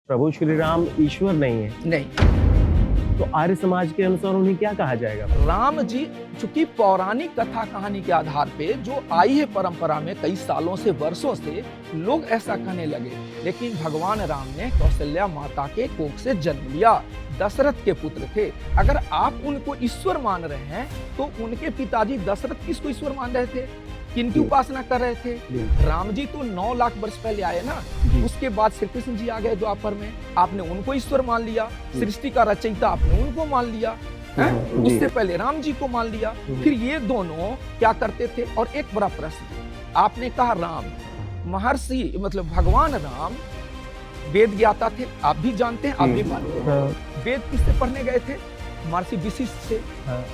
प्रभु श्री राम ईश्वर नहीं है, नहीं। तो आर्य समाज के अनुसार उन्हें क्या कहा जाएगा? राम जी चूंकि पौराणिक कथा कहानी के आधार पे जो आई है परंपरा में कई सालों से वर्षों से लोग ऐसा कहने लगे, लेकिन भगवान राम ने कौशल्या माता के कोख से जन्म लिया, दशरथ के पुत्र थे। अगर आप उनको ईश्वर मान रहे हैं तो उनके पिताजी दशरथ किसको ईश्वर मान रहे थे, किनकी उपासना कर रहे थे? राम जी तो 9 लाख वर्ष पहले आए ना, उसके बाद श्री कृष्ण जी आ गए द्वापर में, आपने उनको ईश्वर मान लिया, सृष्टि का रचयिता आपने उनको मान लिया, उससे पहले राम जी को मान लिया। फिर ये दोनों क्या करते थे? और एक बड़ा प्रश्न, आपने कहा राम, महर्षि मतलब भगवान राम वेद ज्ञाता थे, आप भी जानते हैं, आप भी मानते हैं। वेद किससे पढ़ने गए थे? महर्षि वशिष्ठ से।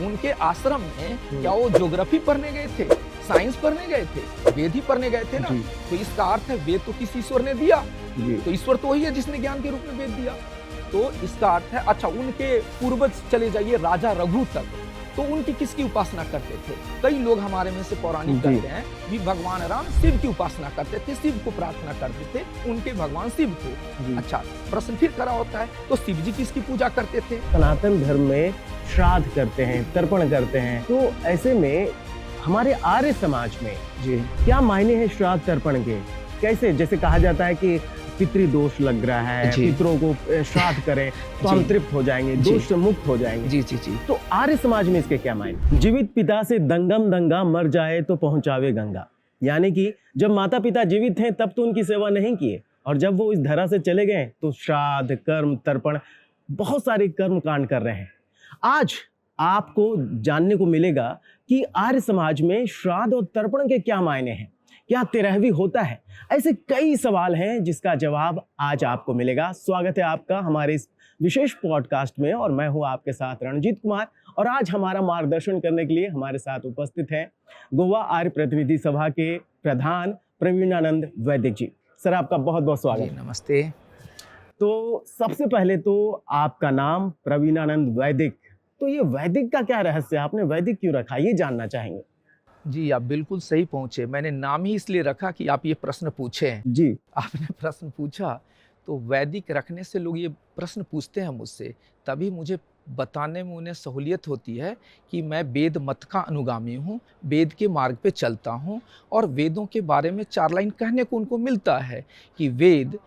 उनके आश्रम में क्या वो ज्योग्राफी पढ़ने गए थे, साइंस पढ़ने गए थे? वेद ही पढ़ने गए थे ना। तो इसका अर्थ है वेद तो किसी ईश्वर ने दिया, तो ईश्वर तो वही है जिसने ज्ञान के रूप में वेद दिया। तो इसका अर्थ है, अच्छा उनके पूर्वज चले जाइए राजा रघु तक, तो उनकी किसकी उपासना करते थे? कई लोग हमारे में से पौराणिक कहते हैं कि भगवान राम शिव की उपासना करते थे, शिव को प्रार्थना करते थे, उनके भगवान शिव थे। अच्छा प्रश्न फिर खड़ा होता है, तो शिव जी किसकी पूजा करते थे? सनातन धर्म में श्राद्ध करते हैं, तर्पण करते हैं, तो ऐसे में हमारे आर्य समाज में क्या मायने हैं श्राद्ध तर्पण के? कैसे, जैसे कहा जाता है कि पितृदोष लग रहा है, पितरों को श्राद्ध करें तो हम तृप्त हो जाएंगे, दोष से मुक्त हो जाएंगे। जी जी जी। तो आर्य समाज में इसके क्या मायने? जीवित पिता से दंगम दंगा, मर जाए तो पहुंचावे गंगा। यानी कि जब माता पिता जीवित हैं तब तो उनकी सेवा नहीं किए, और जब वो इस धरा से चले गए तो श्राद्ध, कर्म, तर्पण, बहुत सारे कर्म कांड कर रहे हैं। आज आपको जानने को मिलेगा कि आर्य समाज में श्राद्ध और तर्पण के क्या मायने हैं, क्या तेरहवी होता है? ऐसे कई सवाल हैं जिसका जवाब आज आपको मिलेगा। स्वागत है आपका हमारे इस विशेष पॉडकास्ट में, और मैं हूं आपके साथ रणजीत कुमार। और आज हमारा मार्गदर्शन करने के लिए हमारे साथ उपस्थित हैं गोवा आर्य प्रतिनिधि सभा के प्रधान प्रवीणानंद वैदिक जी। सर आपका बहुत बहुत स्वागत। नमस्ते। तो सबसे पहले तो आपका नाम प्रवीणानंद वैदिक, तो ये वैदिक का क्या रहस्य है, आपने वैदिक क्यों रखा, ये जानना चाहेंगे। जी आप बिल्कुल सही पहुंचे, मैंने नाम ही इसलिए रखा कि आप ये प्रश्न पूछे। जी आपने प्रश्न पूछा तो वैदिक रखने से लोग ये प्रश्न पूछते हैं मुझसे, तभी मुझे बताने में उन्हें सहूलियत होती है कि मैं वेद मत का अनुगामी हूँ, वेद के मार्ग पे चलता हूँ, और वेदों के बारे में 4 लाइन कहने को उनको मिलता है कि वेद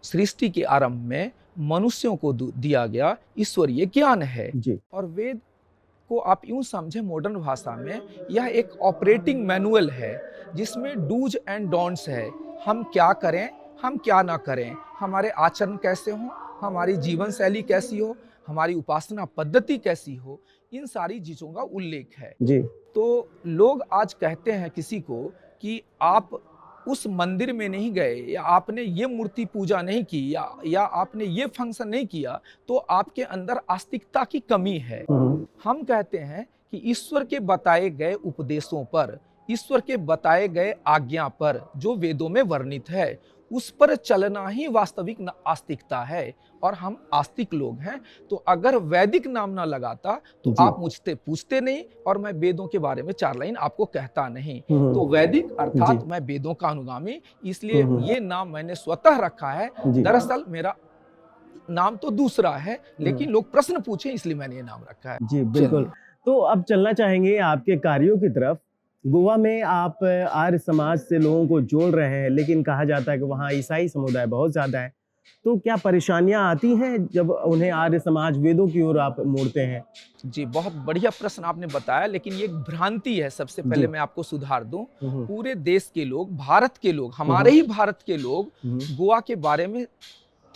सृष्टि के आरंभ में मनुष्यों को दिया गया ईश्वरीय ज्ञान है। और वेद को आप यूं समझें मॉडर्न भाषा में, यह एक ऑपरेटिंग मैनुअल है जिसमें डूज एंड डोंट्स है। हम क्या करें, हम क्या ना करें, हमारे आचरण कैसे हो, हमारी जीवन शैली कैसी हो, हमारी उपासना पद्धति कैसी हो, इन सारी चीज़ों का उल्लेख है। तो लोग आज कहते हैं किसी को कि आप उस मंदिर में नहीं गए, या आपने ये मूर्ति पूजा नहीं की, या आपने ये फंक्शन नहीं किया, तो आपके अंदर आस्तिकता की कमी है। हम कहते हैं कि ईश्वर के बताए गए उपदेशों पर, ईश्वर के बताए गए आज्ञा पर जो वेदों में वर्णित है, उस पर चलना ही वास्तविक आस्तिकता है, और हम आस्तिक लोग हैं। तो अगर वैदिक नाम ना लगाता तो आप मुझसे पूछते नहीं, और मैं वेदों के बारे में 4 लाइन आपको कहता नहीं। तो वैदिक अर्थात मैं वेदों का अनुगामी, इसलिए ये नाम मैंने स्वतः रखा है। दरअसल मेरा नाम तो दूसरा है, लेकिन लोग प्रश्न पूछे इसलिए मैंने ये नाम रखा है। जी बिल्कुल। तो अब चलना चाहेंगे आपके कार्यों की तरफ। गोवा में आप आर्य समाज से लोगों को जोड़ रहे हैं, लेकिन कहा जाता है कि वहाँ ईसाई समुदाय बहुत ज्यादा है, तो क्या परेशानियां आती हैं जब उन्हें आर्य समाज वेदों की ओर आप मोड़ते हैं? जी बहुत बढ़िया प्रश्न आपने बताया, लेकिन ये एक भ्रांति है। सबसे पहले मैं आपको सुधार दूं, पूरे देश के लोग, भारत के लोग, हमारे ही भारत के लोग गोवा के बारे में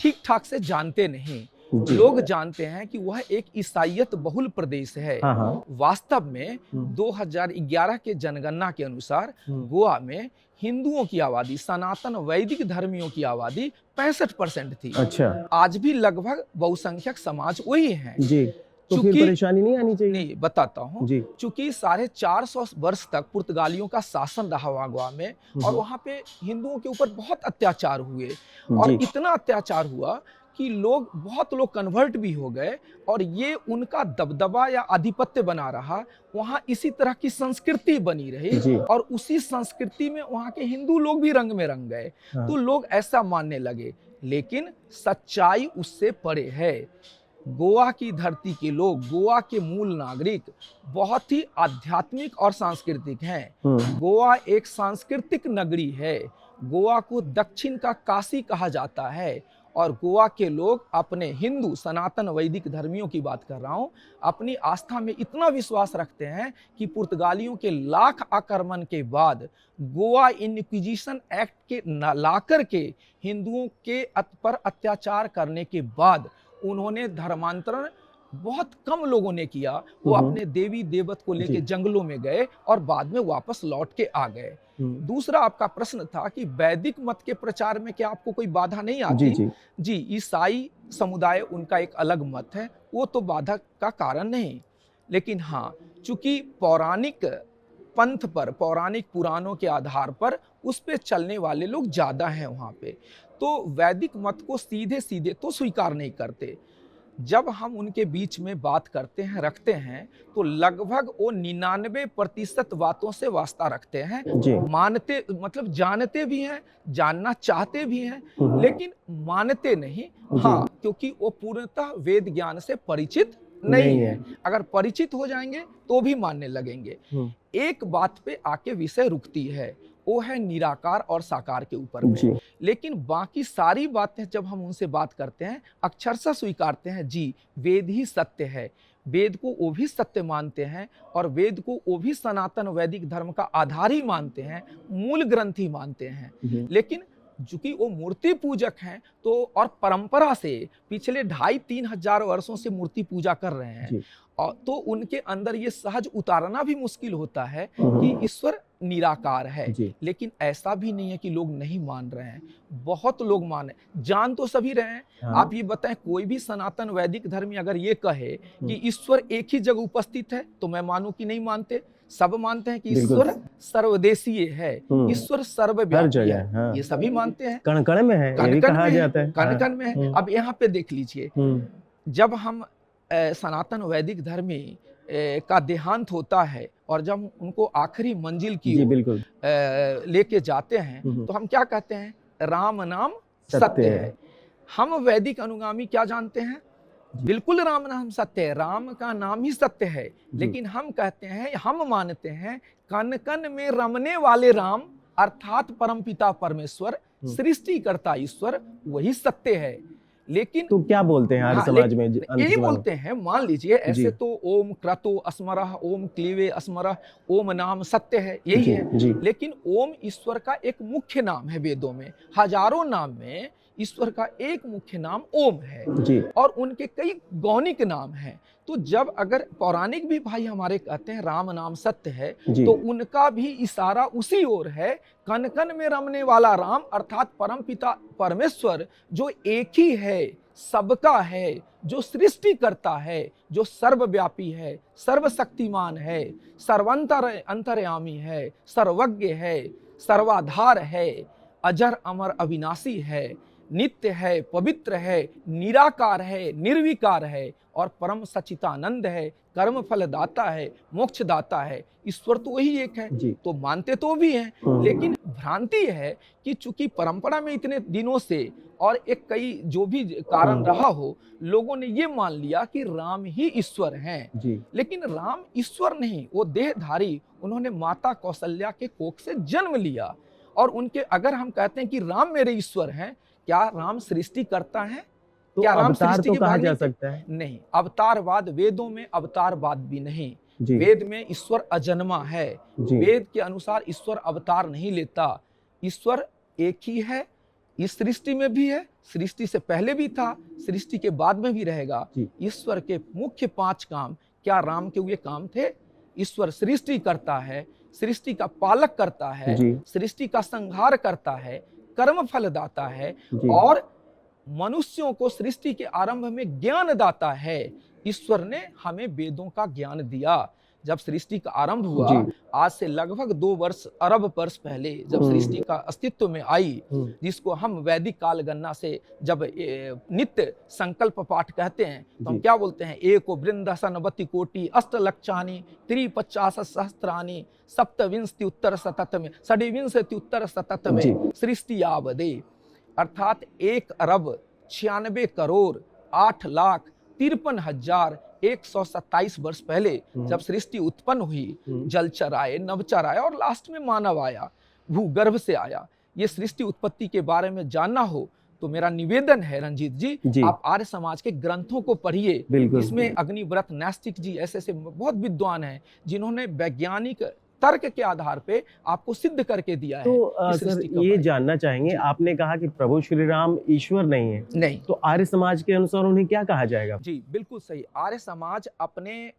ठीक ठाक से जानते नहीं। लोग जानते हैं कि वह एक ईसाईयत बहुल प्रदेश है। वास्तव में 2011 के जनगणना के अनुसार गोवा में हिंदुओं की आबादी, सनातन वैदिक धर्मियों की आबादी 65% थी। अच्छा। आज भी लगभग बहुसंख्यक समाज वही है। तो फिर परेशानी नहीं आनी चाहिए? नहीं, बताता हूँ। चूंकि 450 वर्ष तक पुर्तगालियों का शासन रहा वहाँ गोवा में, और वहाँ पे हिंदुओं के ऊपर बहुत अत्याचार हुए, और इतना अत्याचार हुआ कि बहुत लोग कन्वर्ट भी हो गए, और ये उनका दबदबा या आधिपत्य बना रहा। वहाँ इसी तरह की संस्कृति बनी रही, और उसी संस्कृति में वहाँ के हिंदू लोग भी रंग में रंग गए। तो लोग ऐसा मानने लगे। लेकिन सच्चाई उससे परे है। गोवा की धरती के लोग, गोवा के मूल नागरिक बहुत ही आध्यात्मिक और सांस्कृतिक हैं। गोवा एक सांस्कृतिक नगरी है। गोवा को दक्षिण का काशी कहा जाता है और गोवा के लोग अपने हिंदू सनातन वैदिक धर्मियों की बात कर रहा हूँ, अपनी आस्था में इतना विश्वास रखते हैं कि पुर्तगालियों के लाख आक्रमण के बाद गोवा इनक्विजिशन एक्ट के लाकर के हिंदुओं के पर अत्याचार करने के बाद उन्होंने धर्मांतरण बहुत कम लोगों ने किया। वो अपने देवी देवत को लेके जंगलों में गए और बाद में वापस लौट के आ गए। दूसरा आपका प्रश्न था कि वैदिक मत के प्रचार में क्या आपको कोई बाधा नहीं आती? जी, ईसाई समुदाय उनका एक अलग मत है, वो तो बाधा का कारण नहीं। लेकिन हाँ, चूंकि पौराणिक पंथ पर, पौराणिक पुराणों के आधार पर उस पे चलने वाले लोग ज्यादा हैं वहाँ पे, तो वैदिक मत को सीधे सीधे तो स्वीकार नहीं करते। जब हम उनके बीच में बात करते हैं, रखते हैं, तो लगभग वो 99% बातों से वास्ता रखते हैं, मानते मतलब जानते भी हैं, जानना चाहते भी हैं, लेकिन मानते नहीं। हाँ, क्योंकि वो पूर्णतः वेद ज्ञान से परिचित नहीं है। अगर परिचित हो जाएंगे तो भी मानने लगेंगे। एक बात पे आके विषय रुकती है, वो है निराकार और साकार के ऊपर में। लेकिन बाकी सारी बातें जब हम उनसे बात करते हैं, अक्षरशः स्वीकारते हैं, जी वेद ही सत्य है। वेद को वो भी सत्य मानते हैं और वेद को वो भी सनातन वैदिक धर्म का आधार ही मानते हैं, मूल ग्रंथ ही मानते हैं। लेकिन चूंकि वो मूर्ति पूजक हैं, तो और परंपरा से पिछले 2,500-3 हजार वर्षों से मूर्ति पूजा कर रहे हैं, और तो उनके अंदर ये सहज उतारना भी मुश्किल होता है कि ईश्वर निराकार है। लेकिन ऐसा भी नहीं है कि लोग नहीं मान रहे हैं, बहुत लोग माने, जान तो सभी रहे हैं। आप ये बताएं, कोई भी सनातन वैदिक धर्मी अगर ये कहे कि ईश्वर एक ही जगह उपस्थित है, तो मैं मानूं कि नहीं मानते? सब मानते हैं कि ईश्वर सर्वदेशीय है, ईश्वर सर्वव्यापी है, ये सभी मानते हैं। कण कण में है, ये भी कहा जाता है, कण कण में है। अब यहाँ पे देख लीजिए, जब हम सनातन वैदिक धर्मी का देहांत होता है और जब उनको आखिरी मंजिल की लेके जाते हैं, तो हम क्या कहते हैं? राम नाम सत्य है। हम वैदिक अनुगामी क्या जानते हैं? बिल्कुल राम नाम सत्य है, राम का नाम ही सत्य है। लेकिन हम कहते हैं, हम मानते हैं कन कन में रमने वाले राम अर्थात परमपिता परमेश्वर, सृष्टिकर्ता ईश्वर, वही सत्य है। लेकिन तो क्या बोलते हैं आर्य समाज में? यही बोलते हैं, मान लीजिए ऐसे तो ओम क्रतो अस्मरः, ओम क्लीवे अस्मरः, ओम नाम सत्य है, यही है। लेकिन ओम ईश्वर का एक मुख्य नाम है। वेदों में हजारों नाम में ईश्वर का एक मुख्य नाम ओम है और उनके कई गौणिक नाम हैं। तो जब अगर पौराणिक भी भाई हमारे कहते हैं राम नाम सत्य है, तो उनका भी इशारा उसी ओर है, कन कन में रमने वाला राम अर्थात परम पिता परमेश्वर, जो एक ही है, सबका है, जो सृष्टि करता है, जो सर्वव्यापी है, सर्वशक्तिमान है, अंतर्यामी है, सर्वज्ञ है, सर्वाधार है, अजर अमर अविनाशी है, नित्य है, पवित्र है, निराकार है, निर्विकार है और परम सच्चिदानंद है, कर्म फल दाता है, मोक्ष दाता है। ईश्वर तो वही एक है, तो मानते तो भी हैं। लेकिन भ्रांति है कि चूंकि परंपरा में इतने दिनों से और एक कई जो भी कारण रहा हो, लोगों ने ये मान लिया कि राम ही ईश्वर हैं। लेकिन राम ईश्वर नहीं, वो देहधारी, उन्होंने माता कौशल्या के कोख से जन्म लिया। और उनके अगर हम कहते हैं कि राम मेरे ईश्वर हैं, क्या राम सृष्टि करता है? तो क्या राम अवतार सृष्टि तो के कहा बाहर जा सकता है? नहीं, अवतारवाद वेदों में अवतारवाद भी नहीं। वेद में ईश्वर अजन्मा है। वेद के अनुसार ईश्वर अवतार नहीं लेता। ईश्वर एक ही है, इस सृष्टि में भी है, सृष्टि से पहले भी था, सृष्टि के बाद में भी रहेगा। ईश्वर के मुख्य 5 काम क्या राम के हुए काम थे? ईश्वर सृष्टि करता है, सृष्टि का पालक करता है, सृष्टि का संहार करता है, कर्म फल दाता है और मनुष्यों को सृष्टि के आरंभ में ज्ञान दाता है। ईश्वर ने हमें वेदों का ज्ञान दिया। जब सृष्टि का आरंभ हुआ, आज से लगभग 2 अरब वर्ष पहले जब सृष्टि का अस्तित्व में आई, जिसको हम वैदिक काल गणना से जब नित्य संकल्प पाठ कहते हैं, तो हम क्या बोलते हैं? एको वृंदसनवति कोटि अष्टलक्षानि 53 सहस्त्राणि सप्तविंशति उत्तर शतत में षड्विंशति उत्तर शतत में सृष्टि आवदे। अर्थात 1,96,8,53,127 वर्ष पहले जब सृष्टि उत्पन्न हुई, जलचर आए, नभचर आए और लास्ट में मानव आया, भूगर्भ से आया। ये सृष्टि उत्पत्ति के बारे में जानना हो तो मेरा निवेदन है रंजीत जी, आप आर्य समाज के ग्रंथों को पढ़िए। इसमें अग्निव्रत, नास्तिक जी ऐसे बहुत विद्वान हैं जिन्होंने वैज्ञानिक तर्क के आधार पे आपको सिद्ध करके दिया है। तो सर ये जानना चाहेंगे, आपने कहा कि प्रभु श्री राम ईश्वर नहीं है, नहीं, तो आर्य समाज के अनुसार उन्हें क्या कहा जाएगा? जी बिल्कुल सही। आर्य समाज अपने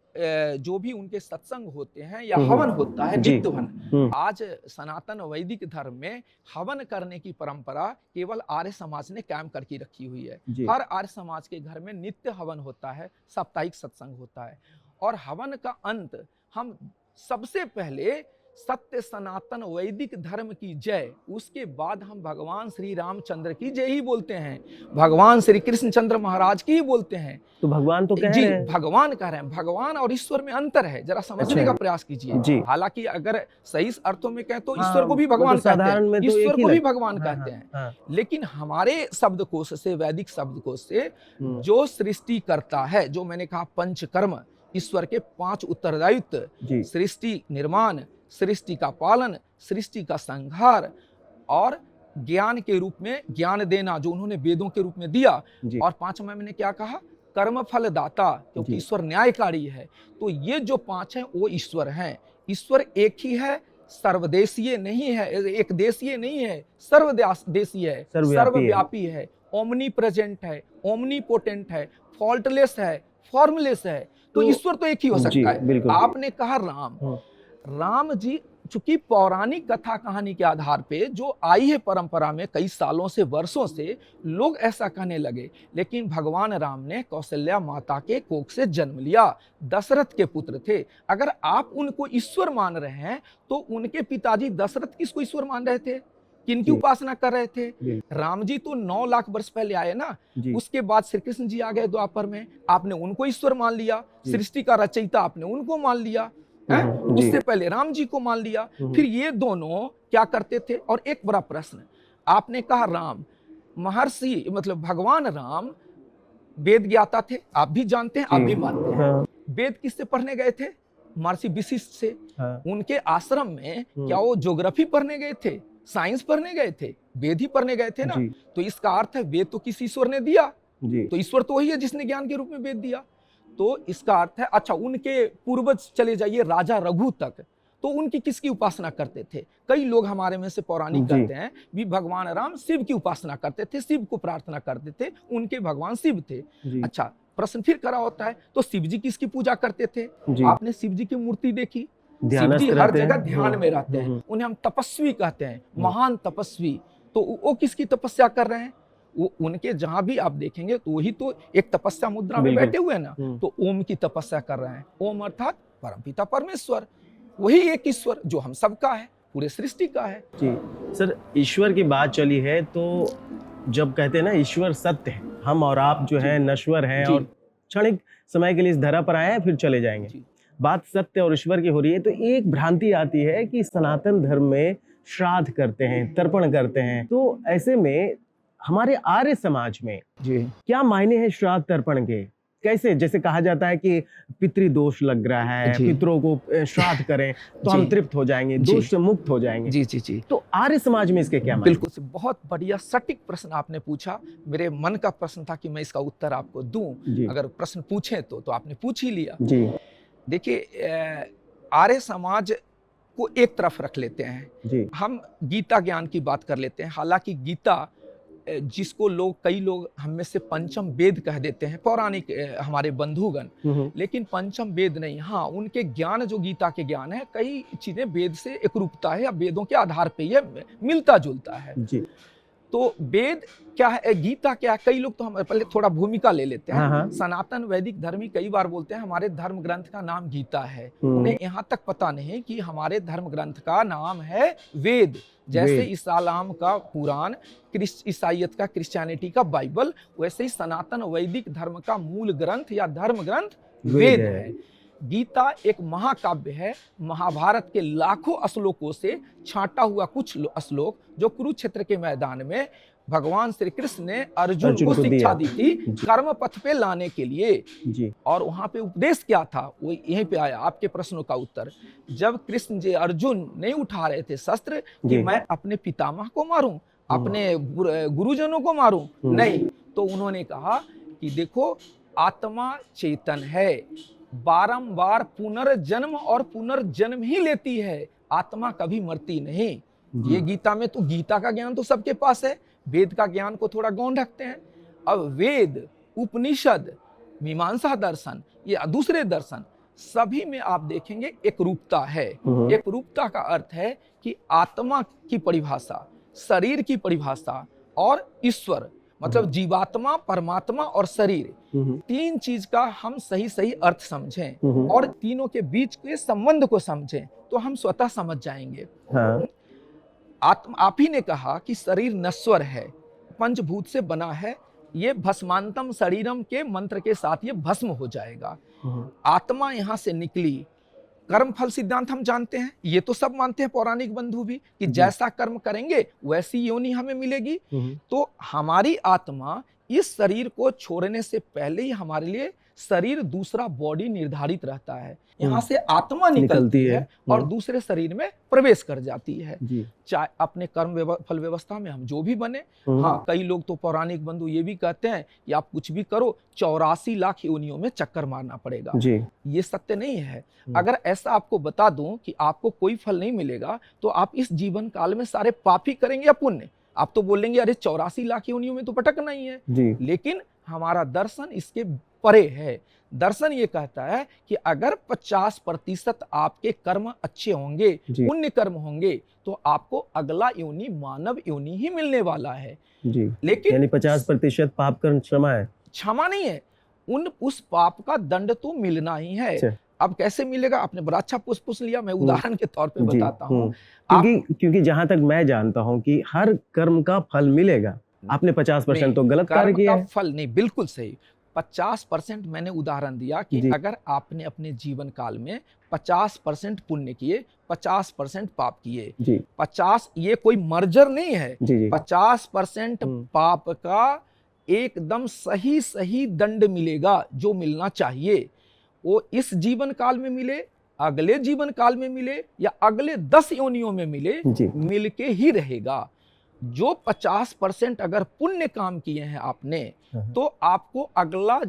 जो भी उनके सत्संग होते हैं या हवन होता है, नित्य हवन, आज सनातन वैदिक धर्म में हवन करने की परंपरा केवल आर्य समाज ने कायम करके रखी हुई है। हर आर्य समाज के घर में नित्य हवन होता है, साप्ताहिक सत्संग होता है, और हवन का अंत हम सबसे पहले सत्य सनातन वैदिक धर्म की जय, उसके बाद हम भगवान श्री रामचंद्र की जय ही बोलते हैं, भगवान श्री कृष्णचंद्र महाराज की ही बोलते हैं। तो भगवान तो कह रहे हैं, भगवान कह रहे हैं। भगवान और ईश्वर में अंतर है, जरा समझने का प्रयास कीजिए। हालांकि अगर सही अर्थों में कहें तो ईश्वर को भी भगवान कहते हैं, ईश्वर को भी भगवान कहते हैं। लेकिन हमारे शब्दकोश से, वैदिक शब्दकोश से, जो सृष्टि करता है, जो मैंने कहा पंचकर्म, ईश्वर के 5 उत्तरदायित्व, सृष्टि निर्माण, सृष्टि का पालन, सृष्टि का संहार और ज्ञान के रूप में ज्ञान देना, जो उन्होंने वेदों के रूप में दिया। और 5वां मैंने क्या कहा? कर्म फल दाता, क्योंकि ईश्वर न्यायकारी है। तो ये जो 5 हैं वो ईश्वर हैं। ईश्वर एक ही है, सर्वदेशीय नहीं है, एक देशीय नहीं है, सर्वदेशीय है, सर्वव्यापी है, ओमनी प्रेजेंट है, ओमनी पोटेंट है, फॉल्टलेस है, फॉर्मलेस है। तो ईश्वर तो एक ही हो सकता है। आपने कहा राम, राम जी चूंकि पौराणिक कथा कहानी के आधार पे जो आई है परंपरा में, कई सालों से, वर्षों से लोग ऐसा कहने लगे, लेकिन भगवान राम ने कौशल्या माता के कोख से जन्म लिया, दशरथ के पुत्र थे। अगर आप उनको ईश्वर मान रहे हैं तो उनके पिताजी दशरथ किसको ईश्वर मान रहे थे, किनकी उपासना कर रहे थे? राम जी तो 9 लाख वर्ष पहले आए ना, उसके बाद श्री कृष्ण जी आ गए द्वापर में, आपने उनको ईश्वर मान लिया, सृष्टि का रचयिता आपने उनको मान लिया, उससे पहले राम जी को मान लिया। फिर ये दोनों क्या करते थे? और एक बड़ा प्रश्न, आपने कहा राम, महर्षि मतलब भगवान राम वेद ज्ञाता थे, आप भी जानते हैं, आप भी मानते हैं। वेद किससे पढ़ने गए थे? महर्षि वशिष्ठ से। उनके आश्रम में क्या वो ज्योग्राफी पढ़ने गए थे, साइंस पढ़ने गए थे? वेद ही पढ़ने गए थे ना। तो इसका अर्थ है वेद तो किसी ईश्वर ने दिया, तो ईश्वर तो वही है जिसने ज्ञान के रूप में वेद दिया। तो इसका अर्थ है, अच्छा उनके पूर्वज चले जाइए राजा रघु तक, तो उनकी किसकी उपासना करते थे? कई लोग हमारे में से पौराणिक कहते हैं भी भगवान राम शिव की उपासना करते थे, शिव को प्रार्थना करते थे, उनके भगवान शिव थे। अच्छा प्रश्न फिर खड़ा होता है, तो शिव जी किसकी पूजा करते थे? आपने शिव जी की मूर्ति देखी? शिव जी हर जगह ध्यान में रहते हैं, उन्हें हम तपस्वी कहते हैं, महान तपस्वी। तो वो किसकी तपस्या कर रहे हैं? वो उनके जहां भी आप देखेंगे तो वही तो एक तपस्या मुद्रा में बैठे हुए हैं ना, तो ओम की तपस्या कर रहे हैं। ओम अर्थात परमपिता परमेश्वर, वही एक ईश्वर जो हम सबका है, पूरे सृष्टि का है। जी सर, ईश्वर की बात चली है तो जब कहते हैं ना ईश्वर सत्य है, हम और आप जो है नश्वर हैं और क्षणिक समय के लिए इस धरा पर आए हैं, फिर चले जाएंगे। बात सत्य और ईश्वर की हो रही है तो एक भ्रांति आती है कि सनातन धर्म में श्राद्ध करते हैं, तर्पण करते हैं, तो ऐसे में हमारे आर्य समाज में क्या मायने हैं श्राद्ध तर्पण के? कैसे, जैसे कहा जाता है कि पितृदोष लग रहा है, पितरों को श्राद्ध करें तो हम तृप्त हो जाएंगे, दोष से मुक्त हो जाएंगे। जी। तो आर्य समाज में इसके क्या मायने? बिल्कुल, बहुत बढ़िया सटीक प्रश्न आपने पूछा। मेरे मन का प्रश्न था कि मैं इसका उत्तर आपको दूं, अगर प्रश्न पूछे तो आपने पूछ ही लिया। देखिए, आर्य समाज को एक तरफ रख लेते हैं, हम गीता ज्ञान की बात कर लेते हैं। हालांकि गीता जिसको कई लोग हम में से पंचम वेद कह देते हैं, पौराणिक हमारे बंधुगण, लेकिन पंचम वेद नहीं। हाँ, उनके ज्ञान जो गीता के ज्ञान है, कई चीजें वेद से एक रूपता है या वेदों के आधार पे ये मिलता जुलता है। तो वेद क्या है, गीता क्या है? कई लोग तो हम पहले थोड़ा भूमिका ले लेते हैं। सनातन वैदिक धर्मी कई बार बोलते हैं हमारे धर्म ग्रंथ का नाम गीता है, उन्हें यहाँ तक पता नहीं कि हमारे धर्म ग्रंथ का नाम है वेद। जैसे इस्लाम का कुरान, ईसाइयत का, क्रिश्चियनिटी का बाइबल, वैसे ही सनातन वैदिक धर्म का मूल ग्रंथ या धर्म ग्रंथ वेद है। गीता एक महाकाव्य है, महाभारत के लाखों श्लोकों से छांटा हुआ कुछ श्लोक जो कुरुक्षेत्र के मैदान में भगवान श्री कृष्ण ने अर्जुन को शिक्षा दी थी कर्म पथ पे लाने के लिए जी। और वहां पे उपदेश क्या था वो यहीं पे आया आपके प्रश्नों का उत्तर। जब कृष्ण जी अर्जुन नहीं उठा रहे थे शस्त्र कि मैं अपने पितामह को मारूं, अपने गुरुजनों को मारूं, नहीं, तो उन्होंने कहा कि देखो आत्मा चेतन है, बारंबार पुनर्जन्म और पुनर्जन्म ही लेती है, आत्मा कभी मरती नहीं। ये गीता में, तो गीता का ज्ञान तो सबके पास है, वेद का ज्ञान को थोड़ा गौण रखते हैं। अब वेद, उपनिषद, मीमांसा दर्शन, ये दूसरे दर्शन, सभी में आप देखेंगे एक रूपता है। एक रूपता का अर्थ है कि आत्मा की परिभाषा, शरीर की परिभाषा और ईश्वर, मतलब जीवात्मा, परमात्मा और शरीर, तीन चीज का हम सही सही अर्थ समझें और तीनों के बीच के संबंध को समझें तो हम स्वतः समझ जाएंगे। हाँ। आप ही ने कहा कि शरीर नश्वर है, पंचभूत से बना है, ये भस्मांतम शरीरम के मंत्र के साथ ये भस्म हो जाएगा। आत्मा यहाँ से निकली, कर्म फल सिद्धांत हम जानते हैं, ये तो सब मानते हैं पौराणिक बंधु भी कि जैसा कर्म करेंगे वैसी योनि हमें मिलेगी। तो हमारी आत्मा इस शरीर को छोड़ने से पहले ही हमारे लिए शरीर दूसरा बॉडी निर्धारित रहता है, यहाँ से आत्मा निकलती है और दूसरे शरीर में प्रवेश कर जाती है। चाहे अपने कर्म फल व्यवस्था में हम जो भी बने, हाँ, कई लोग तो पौराणिक बंधु ये भी कहते हैं कि आप कुछ भी करो 84 लाख योनियों में चक्कर मारना पड़ेगा। ये सत्य नहीं है। अगर ऐसा आपको बता दूं कि आपको कोई फल नहीं मिलेगा तो आप इस जीवन काल में सारे पाप ही करेंगे या पुण्य? आप तो बोलेंगे अरे 84 लाख योनियों में तो भटकना ही है। लेकिन हमारा दर्शन इसके परे है। दर्शन ये कहता है कि अगर 50% आपके कर्म अच्छे होंगे, पुण्य कर्म होंगे, तो आपको अगला योनि मानव योनि ही मिलने वाला है। लेकिन यानी 50% पाप कर्म क्षमा है? क्षमा नहीं है, उस पाप का दंड तो मिलना ही है। अब कैसे मिलेगा? आपने बड़ा अच्छा पूछ लिया, मैं उदाहरण के तौर पे बताता हूँ। क्योंकि जहां तक मैं जानता हूँ कि हर कर्म का फल मिलेगा। आपने 50% तो गलत कार्य किया है। फल नहीं, बिल्कुल सही। 50% मैंने उदाहरण दिया कि अगर आपने अपने जीवन काल में 50% पुण्य किए, 50% पाप किए, 50, ये कोई मर्जर नहीं है, 50% पाप का एकदम सही सही दंड मिलेगा, जो मिलना चाहिए वो इस जीवन काल में मिले, अगले जीवन काल में मिले या अगले 10 योनियों में मिले, मिलके ही रहेगा। जो 50% अगर पुण्य काम किए हैं आपने, तो आपको अगला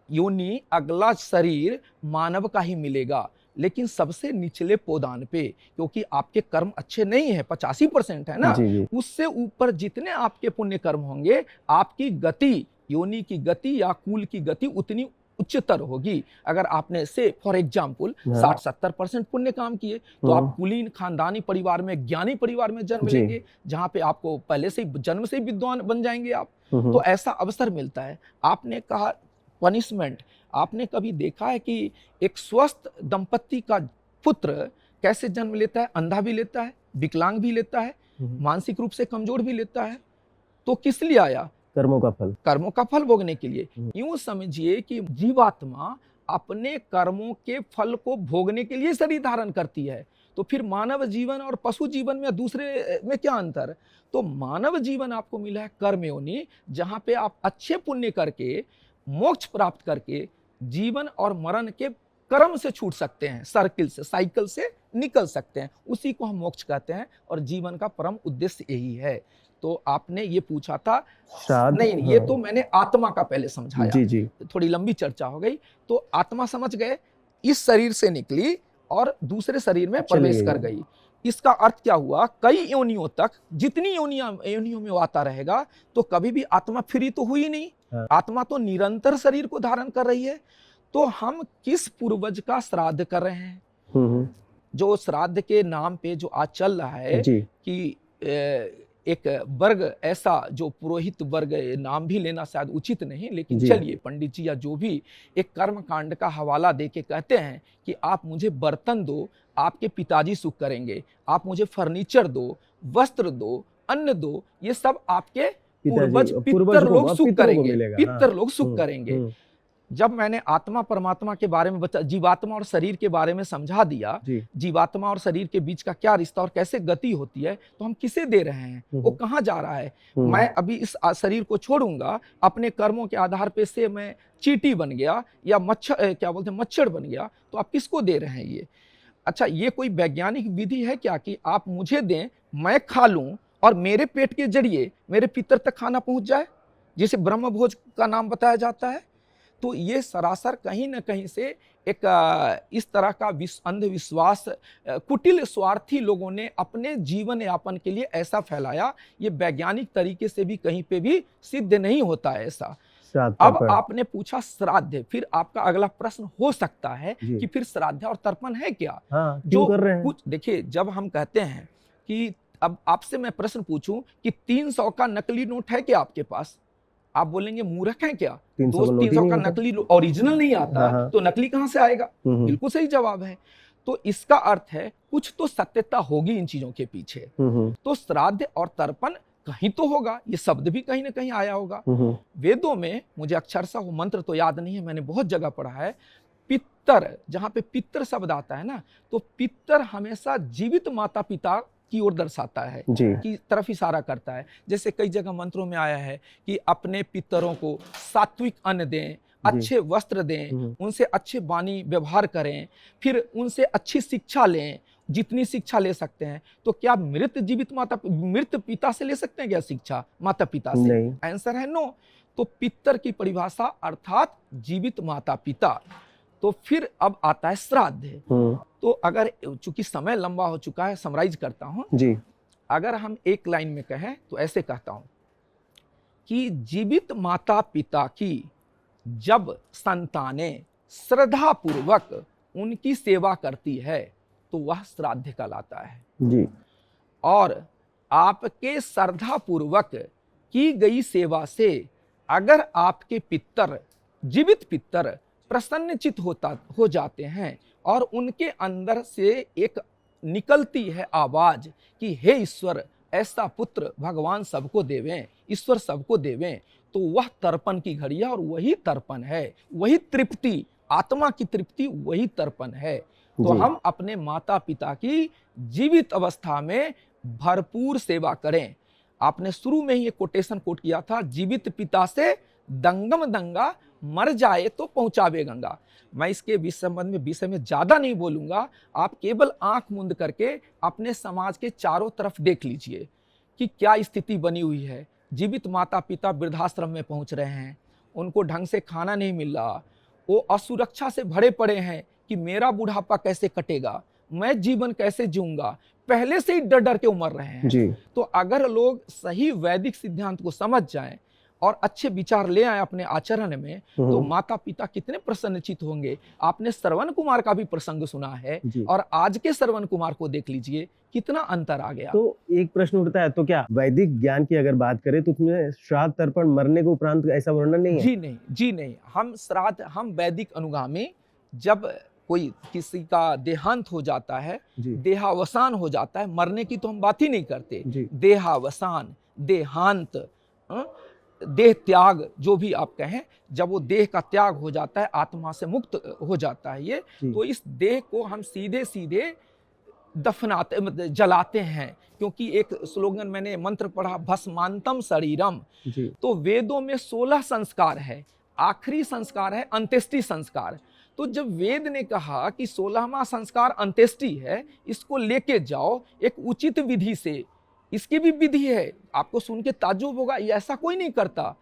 योनि, अगला शरीर मानव का ही मिलेगा, लेकिन सबसे निचले पोदान पे, क्योंकि आपके कर्म अच्छे नहीं है, 85% है ना। उससे ऊपर जितने आपके पुण्य कर्म होंगे, आपकी गति, योनि की गति या कुल की गति उतनी उच्चतर होगी। अगर आपने से फॉर एग्जाम्पल 60-70% पुण्य काम किए तो आप कुलीन खानदानी परिवार में, ज्ञानी परिवार में जन्म लेंगे, जहां पे आपको पहले से जन्म से ही विद्वान बन जाएंगे आप। तो ऐसा अवसर मिलता है। आपने कहा पनिशमेंट, आपने कभी देखा है कि एक स्वस्थ दंपत्ति का पुत्र कैसे जन्म लेता है? अंधा भी लेता है, विकलांग भी लेता है, मानसिक रूप से कमजोर भी लेता है। तो किस लिए आया? कर्मों का फल भोगने के लिए। यूं समझिए कि जीवात्मा अपने कर्मों के फल को भोगने के लिए शरीर धारण करती है। तो फिर मानव जीवन और पशु जीवन में दूसरे में क्या अंतर? तो मानव जीवन आपको मिला है कर्म योनि, जहां पे आप अच्छे पुण्य करके, मोक्ष प्राप्त करके जीवन और मरण के कर्म से छूट सकते हैं, सर्किल से, साइकिल से निकल सकते हैं। उसी को हम मोक्ष कहते हैं और जीवन का परम उद्देश्य यही है। तो आपने ये पूछा था, नहीं, ये तो मैंने आत्मा का पहले समझाया। थोड़ी लंबी चर्चा हो गई। तो आत्मा समझ गए, इस शरीर से निकली और दूसरे शरीर में प्रवेश कर गई। इसका अर्थ क्या हुआ? कई योनियों तक, जितनी योनियों में वो आता रहेगा, तो कभी भी आत्मा फ्री तो हुई नहीं। आत्मा तो निरंतर शरीर को धारण कर रही है। तो हम किस पूर्वज का श्राद्ध कर रहे हैं? जो श्राद्ध के नाम पे जो आज चल रहा है कि एक वर्ग ऐसा, जो पुरोहित वर्ग, नाम भी लेना शायद उचित नहीं, लेकिन चलिए पंडित जी या जो भी, एक कर्म कांड का हवाला देके कहते हैं कि आप मुझे बर्तन दो, आपके पिताजी सुख करेंगे, आप मुझे फर्नीचर दो, वस्त्र दो, अन्न दो, ये सब आपके पूर्वज पितर लोग सुख करेंगे, पितर लोग सुख करेंगे। जब मैंने आत्मा परमात्मा के बारे में जीवात्मा और शरीर के बारे में समझा दिया, जी। जीवात्मा और शरीर के बीच का क्या रिश्ता और कैसे गति होती है, तो हम किसे दे रहे हैं, वो कहाँ जा रहा है। मैं अभी इस शरीर को छोड़ूंगा, अपने कर्मों के आधार पे से मैं चींटी बन गया या मच्छर बन गया, तो आप किसको दे रहे हैं ये। अच्छा, ये कोई वैज्ञानिक विधि है क्या कि आप मुझे दें, मैं खा लूं और मेरे पेट के जरिए मेरे पितर तक खाना पहुंच जाए, जिसे ब्रह्म भोज का नाम बताया जाता है। तो ये सरासर कहीं न कहीं से एक इस तरह का अंधविश्वास कुटिल स्वार्थी लोगों ने अपने जीवन यापन के लिए ऐसा फैलाया। ये वैज्ञानिक तरीके से भी कहीं पे भी सिद्ध नहीं होता है ऐसा। अब आपने पूछा श्राद्ध, फिर आपका अगला प्रश्न हो सकता है कि फिर श्राद्ध और तर्पण है क्या। जो कर रहे हैं? कुछ देखिए, जब हम कहते हैं कि अब आपसे मैं प्रश्न पूछूं कि 300 का नकली नोट है क्या आपके पास, आप बोलेंगे मूर्ख हैं क्या, 300 का नकली ओरिजिनल नहीं आता, तो नकली कहां से आएगा। बिल्कुल सही जवाब है। तो इसका अर्थ है कुछ तो सत्यता होगी इन चीजों के पीछे। तो श्राद्ध और तर्पण कहीं तो होगा, ये शब्द भी कहीं ना कहीं आया होगा। वेदों में, मुझे अक्षरशः वो मंत्र तो याद नहीं है, मैंने बहुत जगह पढ़ा है, पितर, जहां पे पितर शब्द आता है ना, तो पितर हमेशा जीवित माता पिता की ओर दर्शाता है, की तरफ इशारा करता है। जैसे कई जगह मंत्रों में आया है कि अपने पितरों को सात्विक अन्न दें, अच्छे वस्त्र दें, उनसे अच्छे वाणी व्यवहार करें, फिर उनसे अच्छी शिक्षा लें, जितनी शिक्षा ले सकते हैं। तो क्या मृत पिता से ले सकते हैं क्या शिक्षा, माता पिता से? आंसर है नो। तो पितर की परिभाषा अर्थात जीवित माता पिता। तो फिर अब आता है श्राद्ध। तो अगर, चूंकि समय लंबा हो चुका है, समराइज करता हूं जी। अगर हम एक लाइन में कहें तो ऐसे कहता हूं कि जीवित माता पिता की जब संतानें श्रद्धा पूर्वक उनकी सेवा करती है तो वह श्राद्ध कहलाता है जी। और आपके श्रद्धा पूर्वक की गई सेवा से अगर आपके पितर, जीवित पितर प्रसन्नचित हो जाते हैं और उनके अंदर से एक निकलती है आवाज कि हे ईश्वर, ऐसा पुत्र भगवान सबको देवें, ईश्वर सबको देवें, तो वह तर्पण की घड़ी है और वही तर्पण है, वही तृप्ति, आत्मा की तृप्ति वही तर्पण है। तो हम अपने माता पिता की जीवित अवस्था में भरपूर सेवा करें। आपने शुरू में ही एक कोटेशन कोट किया था, जीवित पिता से दंगम दंगा, मर जाए तो पहुंचावे गंगा। मैं इसके विषय में ज्यादा नहीं बोलूंगा। आप केवल आंख मूंद करके अपने समाज के चारों तरफ देख लीजिए कि क्या स्थिति बनी हुई है। जीवित माता पिता वृद्धाश्रम में पहुंच रहे हैं, उनको ढंग से खाना नहीं मिल रहा, वो असुरक्षा से भरे पड़े हैं कि मेरा बुढ़ापा कैसे कटेगा, मैं जीवन कैसे जीऊंगा, पहले से ही डर डर के उमर रहे हैं जी। तो अगर लोग सही वैदिक सिद्धांत को समझ जाएं और अच्छे विचार ले आए अपने आचरण में, तो माता पिता कितने प्रसन्नचित होंगे। आपने श्रवण कुमार का भी प्रसंग सुना है और आज के श्रवण कुमार को देख लीजिए, कितना अंतर आ गया। तो एक प्रश्न उठता है, तो क्या वैदिक ज्ञान की अगर बात करें तो उसमें श्राद्ध तर्पण मरने के उपरांत ऐसा वर्णन नहीं है? जी नहीं। हम वैदिक अनुगामी, जब कोई किसी का देहांत हो जाता है, देहावसान हो जाता है, मरने की तो हम बात ही नहीं करते, देहावसान, देहांत, देह त्याग, जो भी आप कहें, जब वो देह का त्याग हो जाता है, आत्मा से मुक्त हो जाता है ये, तो इस देह को हम सीधे सीधे दफनाते, मतलब जलाते हैं। क्योंकि एक स्लोगन मैंने मंत्र पढ़ा, भस्मांतम शरीरम। तो वेदों में 16 संस्कार है, आखिरी संस्कार है अंत्येष्टि संस्कार। तो जब वेद ने कहा कि 16वां संस्कार अंत्येष्टि है, इसको लेके जाओ एक उचित विधि से, इसकी भी विधि है, आपको सुन के ताज्जुब होगा, ये ऐसा कोई नहीं करता,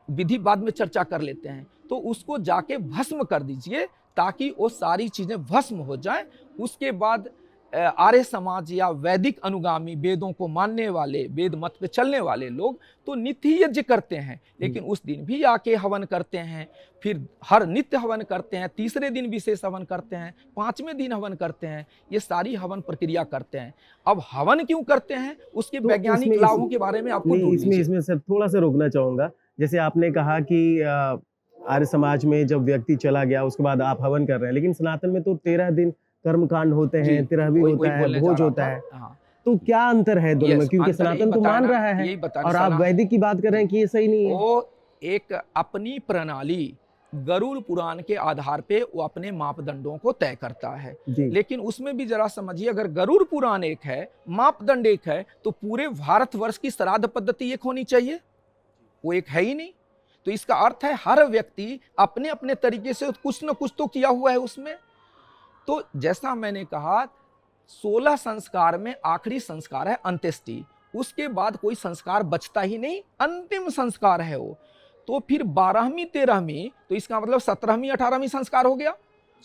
विधि बाद में चर्चा कर लेते हैं। तो उसको जाके भस्म कर दीजिए ताकि वो सारी चीजें भस्म हो जाएं। उसके बाद आर्य समाज या वैदिक अनुगामी, वेदों को मानने वाले, वेद मत पे चलने वाले लोग तो नित्य यज्ञ करते हैं, लेकिन उस दिन भी आके हवन करते हैं, फिर हर नित्य हवन करते हैं, तीसरे दिन विशेष हवन करते हैं, 5वें दिन हवन करते हैं, ये सारी हवन प्रक्रिया करते हैं। अब हवन क्यों करते हैं, उसके तो वैज्ञानिक लाभों के बारे में आपको इसमें सर थोड़ा सा रोकना चाहूंगा। जैसे आपने कहा कि आर्य समाज में जब व्यक्ति चला गया उसके बाद आप हवन कर रहे हैं, लेकिन सनातन में तो 13 दिन कर्मकांड होते हैं, 13 भी होता है, भोज होता है। तो क्या अंतर है दोनों में? क्योंकि सनातन तो मान रहा है और आप वैदिक की बात कर रहे हैं कि ये सही नहीं है। वो एक अपनी प्रणाली गरुड़ पुराण के आधार पे वो अपने मापदंडों को तय करता है। जी लेकिन उसमें भी जरा समझिए, अगर गरुड़ पुराण एक है, मापदंड एक है, तो पूरे भारतवर्ष की श्राद्ध पद्धति एक होनी चाहिए, वो एक है ही नहीं। तो इसका अर्थ है हर व्यक्ति अपने अपने तरीके से कुछ न कुछ तो किया हुआ है उसमें। तो जैसा मैंने कहा, 16 संस्कार में आखिरी संस्कार है अंत्येष्टि, उसके बाद कोई संस्कार बचता ही नहीं, अंतिम संस्कार है वो। तो फिर 12वीं 13वीं, तो इसका मतलब 17वीं 18वीं संस्कार हो गया,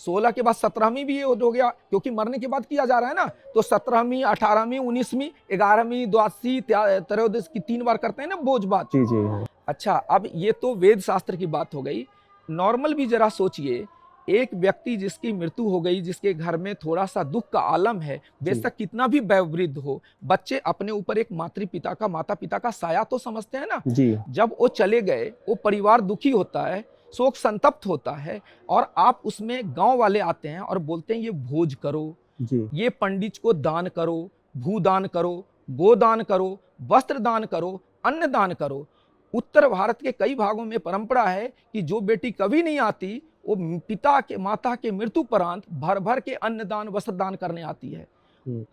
16 के बाद 17वीं भी ये हो गया, क्योंकि मरने के बाद किया जा रहा है ना। तो 17वीं 18वीं 19वीं 11वीं 12वीं त्रयोदश की 3 बार करते हैं ना भोज भात। जी जी हाँ। अच्छा, अब ये तो वेद शास्त्र की बात हो गई। नॉर्मल भी जरा सोचिए, एक व्यक्ति जिसकी मृत्यु हो गई, जिसके घर में थोड़ा सा दुख का आलम है, बेशक कितना भी वयोवृद्ध हो, बच्चे अपने ऊपर एक माता पिता का साया तो समझते हैं ना। जी जब वो चले गए, वो परिवार दुखी होता है, शोक संतप्त होता है, और आप उसमें गांव वाले आते हैं और बोलते हैं ये भोज करो, जी ये पंडित को दान करो, भूदान करो, गोदान करो, वस्त्र दान करो, अन्न दान करो। उत्तर भारत के कई भागों में परंपरा है कि जो बेटी कभी नहीं आती, वो पिता के माता के मृत्युपरांत भर भर के अन्नदान वस्त्र दान करने आती है।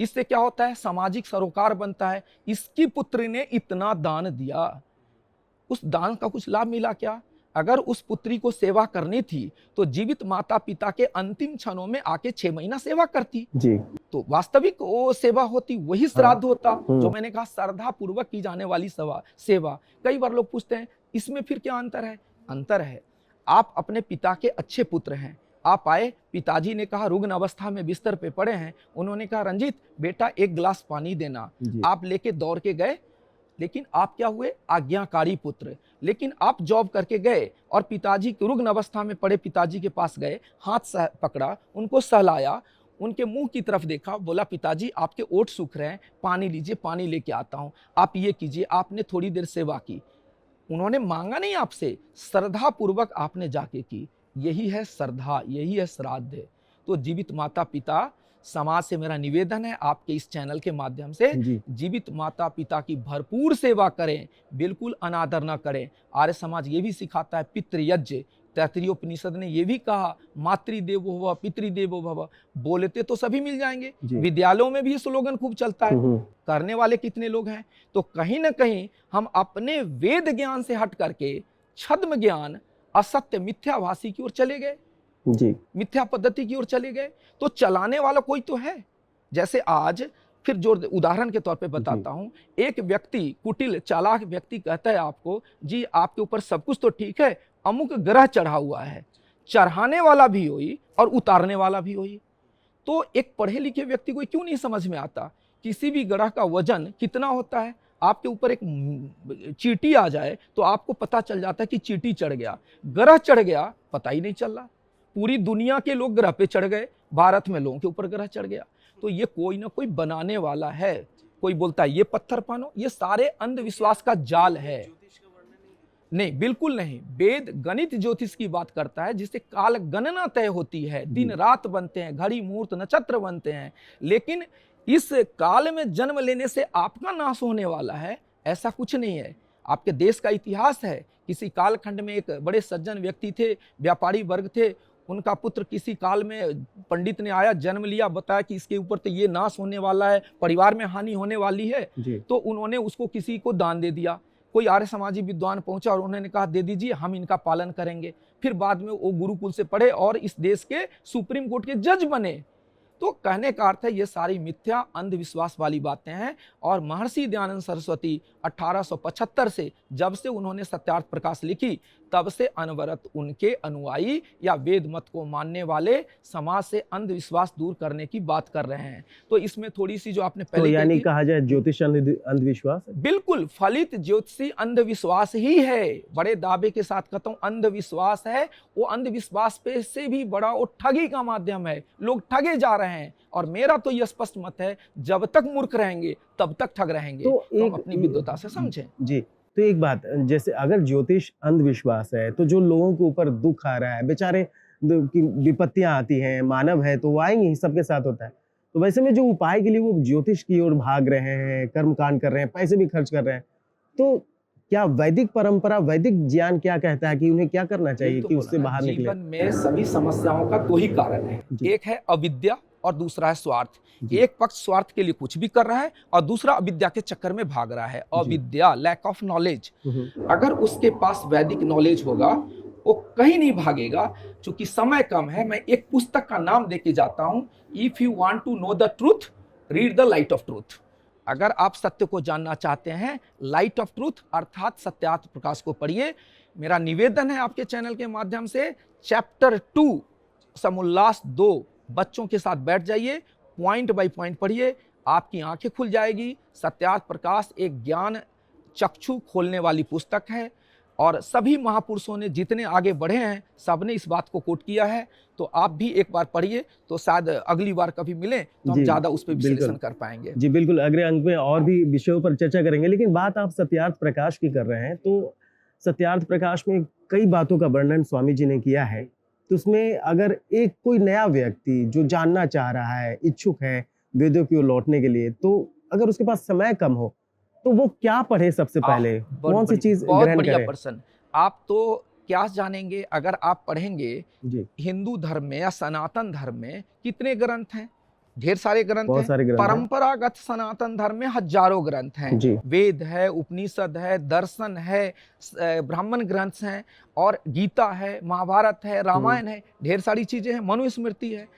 इससे क्या होता है, सामाजिक सरोकार बनता है। इसकी पुत्री ने इतना दान दिया, उस दान का कुछ लाभ मिला क्या? अगर उस पुत्री को सेवा करनी थी तो जीवित माता पिता के अंतिम क्षणों में आके 6 महीना सेवा करती, जी तो वास्तविक वो सेवा होती, वही श्राद्ध होता। जो मैंने कहा, श्रद्धा पूर्वक की जाने वाली सेवा। कई बार लोग पूछते हैं इसमें फिर क्या अंतर है? अंतर है, आप अपने पिता के अच्छे पुत्र हैं, आप आए, पिताजी ने कहा रुग्ण अवस्था में बिस्तर पे पड़े हैं, उन्होंने कहा रंजीत बेटा 1 गिलास पानी देना, आप लेके दौड़ के गए। लेकिन आप क्या हुए? आज्ञाकारी पुत्र। लेकिन आप जॉब करके गए और पिताजी के रुग्ण अवस्था में पड़े पिताजी के पास गए, हाथ पकड़ा, उनको सहलाया, उनके मुंह की तरफ देखा, बोला पिताजी आपके ओठ सूख रहे हैं, पानी लीजिए, पानी लेके आता हूं, आप ये कीजिए। आपने थोड़ी देर सेवा की, उन्होंने मांगा नहीं आपसे, श्रद्धा पूर्वक आपने जाके की। यही है श्रद्धा, यही है श्राद्ध। तो जीवित माता पिता, समाज से मेरा निवेदन है, आपके इस चैनल के माध्यम से जीवित माता पिता की भरपूर सेवा करें, बिल्कुल अनादर न करें। आर्य समाज ये भी सिखाता है पितृयज्ञ, तैत्तिरीयोपनिषद ने ये भी कहा मातृदेवो भव पितृदेवो भव। बोलते तो सभी मिल जाएंगे, विद्यालयों में भी स्लोगन खूब चलता है, करने वाले कितने लोग हैं? तो कहीं ना कहीं हम अपने वेद ज्ञान से हट करके छद्म ज्ञान, असत्य मिथ्याभाषी की ओर चले गए, मिथ्या पद्धति की ओर चले गए। तो चलाने वाला कोई तो है। जैसे आज फिर जो उदाहरण के तौर पे बताता हूं, एक व्यक्ति, कुटिल चालाक व्यक्ति कहता है आपको, जी आपके ऊपर सब कुछ तो ठीक है, अमुक ग्रह चढ़ा हुआ है, चढ़ाने वाला भी होई और उतारने वाला भी होई। तो एक पढ़े लिखे व्यक्ति को क्यों नहीं समझ में आता किसी भी ग्रह का वजन कितना होता है? आपके ऊपर एक चींटी आ जाए तो आपको पता चल जाता है कि चींटी चढ़ गया, ग्रह चढ़ गया पता ही नहीं चल रहा। पूरी दुनिया के लोग ग्रह पे चढ़ गए, भारत में लोगों के ऊपर ग्रह चढ़ गया। तो ये कोई ना कोई बनाने वाला है। कोई बोलता है ये पत्थर पानो, ये सारे अंधविश्वास का जाल है। नहीं, बिल्कुल नहीं। वेद गणित ज्योतिष की बात करता है, जिससे काल गणना तय होती है, दिन रात बनते हैं, घड़ी मुहूर्त नक्षत्र बनते हैं। लेकिन इस काल में जन्म लेने से आपका नाश होने वाला है, ऐसा कुछ नहीं है। आपके देश का इतिहास है, किसी कालखंड में एक बड़े सज्जन व्यक्ति थे, व्यापारी वर्ग थे, उनका पुत्र किसी काल में पंडित ने आया, जन्म लिया, बताया कि इसके ऊपर तो ये नाश होने वाला है, परिवार में हानि होने वाली है। तो उन्होंने उसको किसी को दान दे दिया। कोई आर्य समाजी विद्वान पहुंचा और उन्होंने कहा दे दीजिए, हम इनका पालन करेंगे। फिर बाद में वो गुरुकुल से पढ़े और इस देश के सुप्रीम कोर्ट के जज बने। तो कहने का अर्थ है ये सारी मिथ्या अंधविश्वास वाली बातें हैं। और महर्षि दयानंद सरस्वती 1875 से जब से उन्होंने सत्यार्थ प्रकाश लिखी, तब से अनवरत उनके अनुयायी या वेद मत को मानने वाले समाज से अंधविश्वास दूर करने की बात कर रहे हैं। तो इसमें थोड़ी सी जो आपने पहले तो यानी कहा जाए ज्योतिष अंधविश्वास, बिल्कुल फलित ज्योतिषी अंधविश्वास ही है। बड़े दावे के साथ कहता हूं अंधविश्वास है। वो अंधविश्वास पे से भी बड़ा वो ठगी का माध्यम है, लोग ठगे जा रहे हैं। और मेरा तो यह स्पष्ट मत है, जब तक मूर्ख रहेंगे तब तक ठग रहेंगे। तो हम अपनी विद्वता से समझें। जी, तो एक बात, जैसे अगर ज्योतिष अंधविश्वास है तो जो लोगों के ऊपर दुख आ रहा है, बेचारे की विपत्तियां आती हैं, मानव है तो वो आएंगे ही, सबके साथ होता है। तो वैसे में जो उपाय के लिए वो ज्योतिष की ओर भाग रहे हैं, कर्मकांड कर रहे हैं, पैसे भी खर्च कर रहे हैं, तो क्या वैदिक परंपरा, वैदिक ज्ञान क्या कहता है कि उन्हें क्या करना चाहिए तो कि उससे बोला ना, बाहर निकले? जीवन में सभी समस्याओं का दो ही कारण है, जी। एक है अविद्या और दूसरा है स्वार्थ। जी। एक पक्ष स्वार्थ के लिए कुछ भी कर रहा है और दूसरा अविद्या के चक्कर में भाग रहा है। अविद्या, लैक ऑफ नॉलेज। अगर उसके पास वैदिक नॉलेज होगा वो कहीं नहीं भागेगा। चूंकि समय कम है, मैं एक पुस्तक का नाम देके जाता हूं, if you want to know the truth read the light of truth. अगर आप सत्य को जानना चाहते हैं, लाइट ऑफ ट्रूथ अर्थात सत्यार्थ प्रकाश को पढ़िए। मेरा निवेदन है आपके चैनल के माध्यम से, चैप्टर 2 समोल्लास 2 बच्चों के साथ बैठ जाइए, पॉइंट बाय पॉइंट पढ़िए, आपकी आंखें खुल जाएगी। सत्यार्थ प्रकाश एक ज्ञान चक्षु खोलने वाली पुस्तक है और सभी महापुरुषों ने जितने आगे बढ़े हैं सबने इस बात को कोट किया है। तो आप भी एक बार पढ़िए, तो शायद अगली बार कभी मिले तो हम जी, ज्यादा उस पर विश्लेषण बिल्कुल। कर पाएंगे। जी बिल्कुल, अगले अंक में और भी विषयों पर चर्चा करेंगे, लेकिन बात आप सत्यार्थ प्रकाश की कर रहे हैं, तो सत्यार्थ प्रकाश में कई बातों का वर्णन स्वामी जी ने किया है। तो उसमें अगर एक कोई नया व्यक्ति जो जानना चाह रहा है, इच्छुक है वेदों की ओर लौटने के लिए, तो अगर उसके पास समय कम हो तो वो क्या पढ़े सबसे पहले, कौन सी चीज बहुत ग्रहण बढ़िया करे? प्रश्न। आप तो क्या जानेंगे अगर आप पढ़ेंगे जी, हिंदू धर्म में या सनातन धर्म में कितने ग्रंथ हैं? ढेर सारे ग्रंथ बहुत हैं। सारे ग्रंथ हैं। परंपरागत सनातन धर्म में हजारों ग्रंथ हैं। जी। वेद है, उपनिषद है, दर्शन है, ब्राह्मण ग्रंथ हैं और गीता है, महाभारत है, रामायण है, ढेर सारी चीजें हैं, मनुस्मृति है।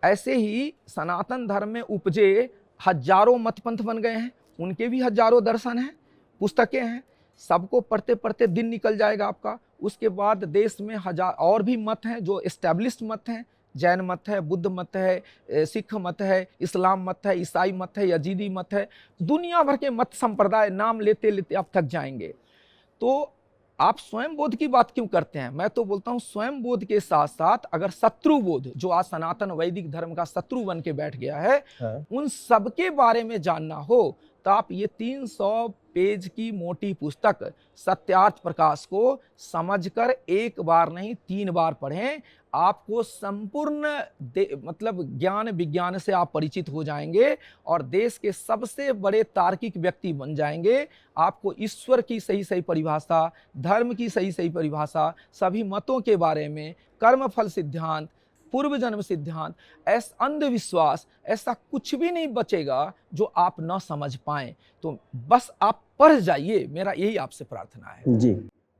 ऐसे ही सनातन धर्म में उपजे हजारों मतपंथ बन गए हैं, उनके भी हजारों दर्शन हैं, पुस्तकें हैं। सबको पढ़ते पढ़ते दिन निकल जाएगा आपका। उसके बाद देश में हजार और भी मत हैं जो एस्टैब्लिश्ड मत हैं। जैन मत है, बुद्ध मत है, सिख मत है, इस्लाम मत है, ईसाई मत है, यजीदी मत है। दुनिया भर के मत संप्रदाय, नाम लेते लेते आप थक जाएंगे। तो आप स्वयं बोध की बात क्यों करते हैं? मैं तो बोलता हूं स्वयं बोध के साथ साथ अगर शत्रु बोध, जो आज सनातन वैदिक धर्म का शत्रु बन के बैठ गया है, हाँ। उन सबके बारे में जानना हो तो आप ये 300 पेज की मोटी पुस्तक सत्यार्थ प्रकाश को समझकर एक बार नहीं 3 बार पढ़ें। आपको संपूर्ण मतलब ज्ञान विज्ञान से आप परिचित हो जाएंगे और देश के सबसे बड़े तार्किक व्यक्ति बन जाएंगे। आपको ईश्वर की सही सही परिभाषा, धर्म की सही सही परिभाषा, सभी मतों के बारे में, कर्मफल सिद्धांत, पूर्व जन्म सिद्धांत, ऐसा अंधविश्वास, ऐसा कुछ भी नहीं बचेगा जो आप न समझ पाएं। तो बस आप पढ़ जाइए, मेरा यही आपसे प्रार्थना है। जी,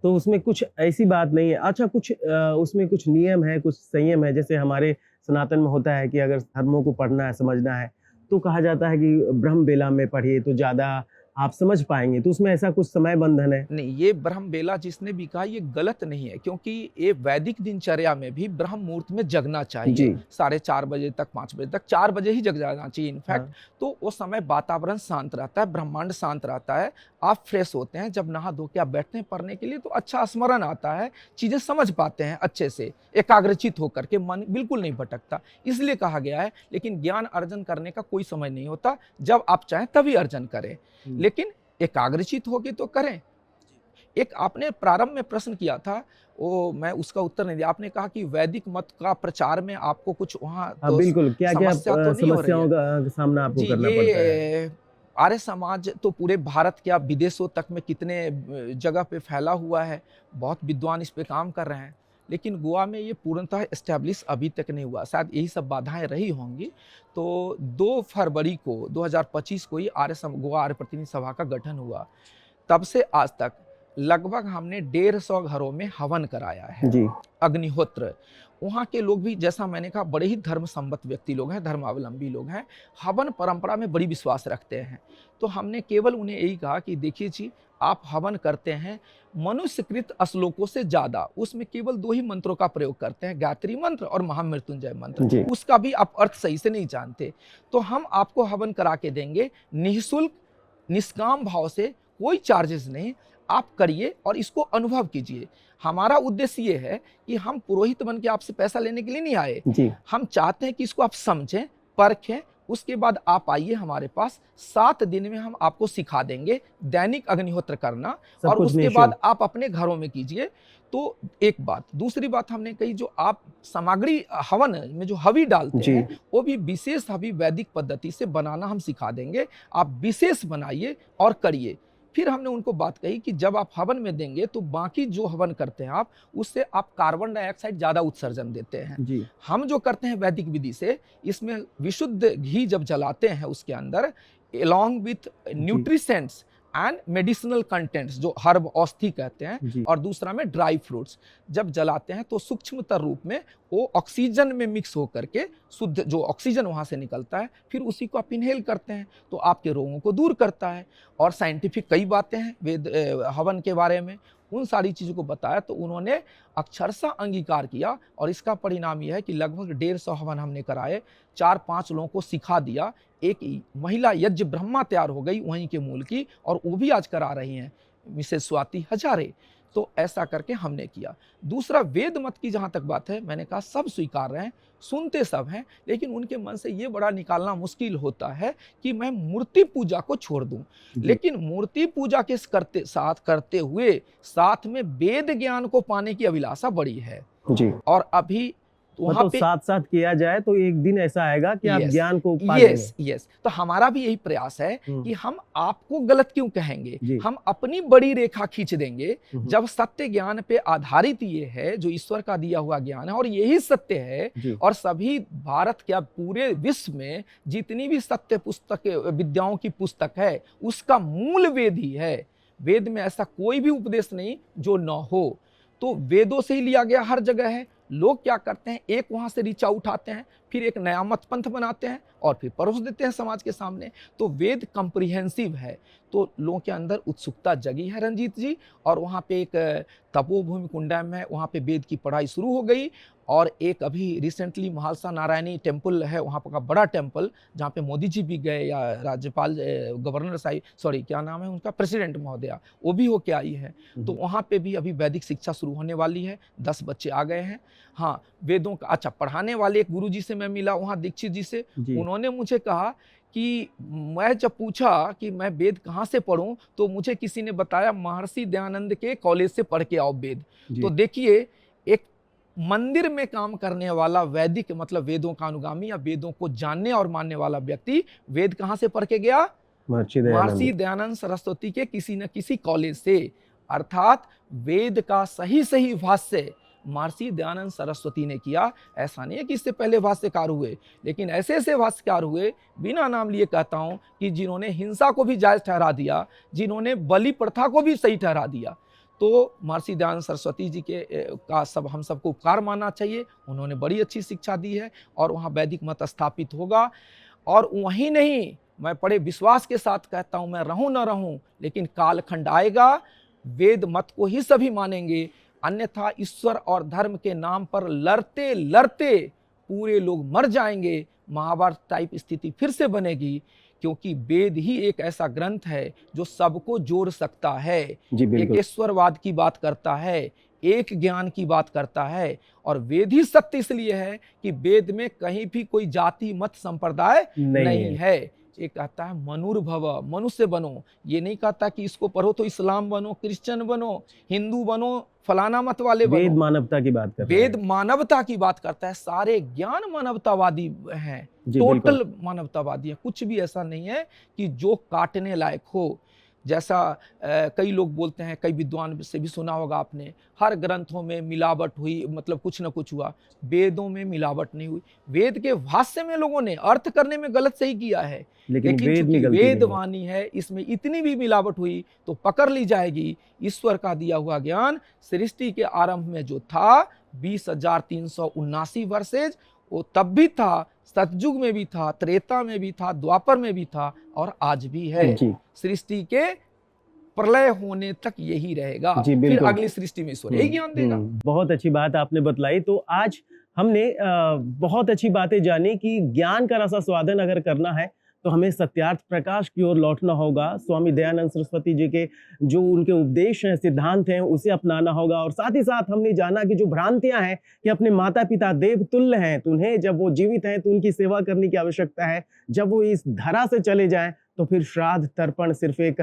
तो उसमें कुछ ऐसी बात नहीं है। अच्छा, कुछ उसमें कुछ नियम है, कुछ संयम है, जैसे हमारे सनातन में होता है कि अगर धर्मों को पढ़ना है, समझना है, तो कहा जाता है कि ब्रह्म बेला में पढ़िए तो ज़्यादा आप समझ पाएँगे, तो उसमें ऐसा कुछ समय बंधन है? नहीं, ये ब्रह्म बेला जिसने भी कहा ये गलत नहीं है, क्योंकि ये वैदिक दिनचर्या में भी ब्रह्म मुहूर्त में जगना चाहिए। जी। 4:30 बजे तक, 5 बजे तक, 4 बजे ही जग जाना चाहिए इनफैक्ट। हाँ। तो वो समय वातावरण शांत रहता है, ब्रह्मांड शांत रहता है, आप फ्रेश होते हैं। जब नहा धो के आप बैठते हैं पढ़ने के लिए तो अच्छा स्मरण आता है, चीजें समझ पाते हैं अच्छे से, एकाग्रचित होकर के, मन बिल्कुल नहीं भटकता। इसलिए कहा गया है। लेकिन ज्ञान अर्जन करने का कोई समय नहीं होता, जब आप चाहें तभी अर्जन करें, लेकिन एकाग्रचित होके तो करें। एक आपने प्रारंभ में प्रश्न किया था, वो मैं उसका उत्तर नहीं दिया। आपने कहा कि वैदिक मत का प्रचार में आपको कुछ वहाँ हाँ, तो बिल्कुल। क्या-क्या समस्या तो नहीं हो रही समस्याओं है? का सामना आपको जी, करना पड़ता है? ये आर्य समाज तो पूरे भारत क्या विदेशों तक में कितने जगह पे फैला हुआ है, बहुत विद्वान इस पे काम कर रहे हैं, लेकिन गोवा में ये पूर्णतः एस्टैब्लिश अभी तक नहीं हुआ। शायद यही सब बाधाएं रही होंगी। तो 2 फरवरी को 2025 को ही गोवा आर्य प्रतिनिधि सभा का गठन हुआ। तब से आज तक लगभग हमने 150 घरों में हवन कराया है, जी। अग्निहोत्र। वहाँ के लोग भी, जैसा मैंने कहा, बड़े ही धर्म संबद्ध व्यक्ति लोग हैं, धर्मावलंबी लोग हैं, हवन परंपरा में बड़ी विश्वास रखते हैं। तो हमने केवल उन्हें यही कहा कि देखिए जी, आप हवन करते हैं मनुष्यकृत श्लोकों से ज्यादा, उसमें केवल 2 ही मंत्रों का प्रयोग करते हैं, गायत्री मंत्र और महामृत्युंजय मंत्र। जी। उसका भी आप अर्थ सही से नहीं जानते। तो हम आपको हवन करा के देंगे निःशुल्क, निष्काम भाव से, कोई चार्जेस नहीं। आप करिए और इसको अनुभव कीजिए। हमारा उद्देश्य ये है कि हम पुरोहित बन के आपसे पैसा लेने के लिए नहीं आए। जी। हम चाहते हैं कि इसको आप समझें, परखें, उसके बाद आप आइए हमारे पास। 7 दिन में हम आपको सिखा देंगे दैनिक अग्निहोत्र करना, सब और कुछ उसके निःशुल्क। बाद आप अपने घरों में कीजिए। तो एक बात। दूसरी बात हमने कही, जो आप सामग्री हवन में जो हवि डालते जी। हैं, वो भी विशेष हवि वैदिक पद्धति से बनाना हम सिखा देंगे। आप विशेष बनाइए और करिए। फिर हमने उनको बात कही कि जब आप हवन में देंगे तो बाकी जो हवन करते हैं आप, उससे आप कार्बन डाइऑक्साइड ज़्यादा उत्सर्जन देते हैं। जी हम जो करते हैं वैदिक विधि से, इसमें विशुद्ध घी जब जलाते हैं उसके अंदर along with nutrients and medicinal contents, जो हर्ब औषधि कहते हैं, जी और दूसरा में ड्राई फ्रूट्स, जब जलाते हैं तो सूक्ष्मतर रूप में वो ऑक्सीजन में मिक्स होकर के शुद्ध जो ऑक्सीजन वहाँ से निकलता है, फिर उसी को आप इनहेल करते हैं तो आपके रोगों को दूर करता है। और साइंटिफिक कई बातें हैं वेद हवन के बारे में, उन सारी चीज़ों को बताया तो उन्होंने अक्षरशः अंगीकार किया। और इसका परिणाम यह है कि लगभग 150 हवन हमने कराए, 4-5 लोगों को सिखा दिया, एक महिला यज्ञ ब्रह्मा तैयार हो गई वहीं के मूल की, और वो भी आज करा रही हैं, मिसेस स्वाति हजारे। तो ऐसा करके हमने किया। दूसरा, वेद मत की जहाँ तक बात है, मैंने कहा सब स्वीकार रहे हैं, सुनते सब हैं, लेकिन उनके मन से ये बड़ा निकालना मुश्किल होता है कि मैं मूर्ति पूजा को छोड़ दूं। लेकिन मूर्ति पूजा के करते हुए साथ में वेद ज्ञान को पाने की अभिलाषा बड़ी है। जी और अभी वहाँ मतलब पे साथ साथ किया जाए तो एक दिन ऐसा आएगा कि आप Yes, ज्ञान को पा यस लेंगे। यस, तो हमारा भी यही प्रयास है हम्म, कि हम आपको गलत क्यों कहेंगे, जी। हम अपनी बड़ी रेखा खींच देंगे। हम्म, जब सत्य ज्ञान पे आधारित ये है, जो ईश्वर का दिया हुआ ज्ञान है और यही सत्य है, जी और सभी भारत क्या पूरे विश्व में जितनी भी सत्य पुस्तक विद्याओं की पुस्तक है, उसका मूल वेद ही है। वेद में ऐसा कोई भी उपदेश नहीं जो न हो, तो वेदों से ही लिया गया हर जगह है। लोग क्या करते हैं, एक वहाँ से ऋचा उठाते हैं, फिर एक नया मत पंथ बनाते हैं और फिर परोस देते हैं समाज के सामने। तो वेद कम्प्रिहेंसिव है, तो लोगों के अंदर उत्सुकता जगी है रंजीत जी। और वहाँ पे एक तपोभूमि कुंडम है, वहाँ पे वेद की पढ़ाई शुरू हो गई। और एक अभी रिसेंटली महालसा नारायणी टेम्पल है, वहाँ का बड़ा टेम्पल, जहाँ पे मोदी जी भी गए, या राज्यपाल गवर्नर साहिब, सॉरी क्या नाम है उनका, प्रेसिडेंट महोदया, वो भी होके आई है। तो वहाँ पे भी अभी वैदिक शिक्षा शुरू होने वाली है, 10 बच्चे आ गए हैं। हाँ, वेदों का अच्छा पढ़ाने वाले एक गुरु जी से मैं मिला वहाँ, दीक्षित जी से। जी उन्होंने मुझे कहा कि मैं जब पूछा कि मैं वेद कहाँ से पढ़ूं, तो मुझे किसी ने बताया महर्षि दयानंद के कॉलेज से पढ़ के आओ वेद। जी तो देखिए, एक मंदिर में काम करने वाला वैदिक मतलब वेदों का अनुगामी या वेदों को जानने और मानने वाला व्यक्ति वेद कहाँ से पढ़ के गया, महर्षि महर्षि दयानंद। दयानंद सरस्वती के किसी न किसी कॉलेज से। अर्थात वेद का सही सही भाष्य महर्षि दयानंद सरस्वती ने किया। ऐसा नहीं है कि इससे पहले भाष्यकार हुए, लेकिन ऐसे ऐसे भाष्यकार हुए, बिना नाम लिए कहता हूं, कि जिन्होंने हिंसा को भी जायज ठहरा दिया, जिन्होंने बलि प्रथा को भी सही ठहरा दिया। तो महर्षि दयानंद सरस्वती जी के का सब हम सबको उपकार मानना चाहिए। उन्होंने बड़ी अच्छी शिक्षा दी है और वहाँ वैदिक मत स्थापित होगा। और वहीं नहीं, मैं बड़े विश्वास के साथ कहता हूँ, मैं रहूं न रहूं, लेकिन कालखंड आएगा, वेद मत को ही सभी मानेंगे, अन्यथा ईश्वर और धर्म के नाम पर लड़ते लड़ते पूरे लोग मर जाएंगे। महाभारत टाइप स्थिति फिर से बनेगी, क्योंकि वेद ही एक ऐसा ग्रंथ है जो सबको जोड़ सकता है, जी बिल्कुल। एकेश्वरवाद की बात करता है, एक ज्ञान की बात करता है। और वेद ही सत्य इसलिए है कि वेद में कहीं भी कोई जाति मत संप्रदाय नहीं है। ये कहता है मनुर्भव, मनुष्य बनो। ये नहीं कहता कि इसको पढ़ो तो इस्लाम बनो, क्रिश्चियन बनो, हिंदू बनो, फलाना मत वाले बनो। वेद मानवता की बात करता वेद है। मानवता की बात करता है। सारे ज्ञान मानवतावादी हैं, जी, टोटल बिल्कुल। मानवतावादी है। कुछ भी ऐसा नहीं है कि जो काटने लायक हो। जैसा कई लोग बोलते हैं, कई विद्वान से भी सुना होगा आपने, हर ग्रंथों में मिलावट हुई, मतलब कुछ न कुछ हुआ। वेदों में मिलावट नहीं हुई। वेद के भाष्य में लोगों ने अर्थ करने में गलत सही किया है, लेकिन वेद चूंकि में गलती नहीं है। वेद वाणी है, इसमें इतनी भी मिलावट हुई तो पकड़ ली जाएगी। ईश्वर का दिया हुआ ज्ञान सृष्टि के आरंभ में जो था 20,379 वर्सेज, वो तब भी था, सतयुग में भी था, त्रेता में भी था, द्वापर में भी था और आज भी है। जी सृष्टि के प्रलय होने तक यही रहेगा। जी फिर बिल्कुल। अगली सृष्टि में ईश्वर यही ज्ञान देगा। बहुत अच्छी बात आपने बतलाई। तो आज हमने बहुत अच्छी बातें जानी कि ज्ञान का रसास्वादन अगर करना है तो हमें सत्यार्थ प्रकाश की ओर लौटना होगा। स्वामी दयानंद सरस्वती जी के जो उनके उपदेश हैं, सिद्धांत हैं, उसे अपनाना होगा। और साथ ही साथ हमने जाना कि जो भ्रांतियां हैं कि अपने माता पिता देव तुल्य हैं, तो उन्हें जब वो जीवित हैं तो उनकी सेवा करने की आवश्यकता है, जब वो इस धरा से चले जाएं तो फिर श्राद्ध तर्पण सिर्फ एक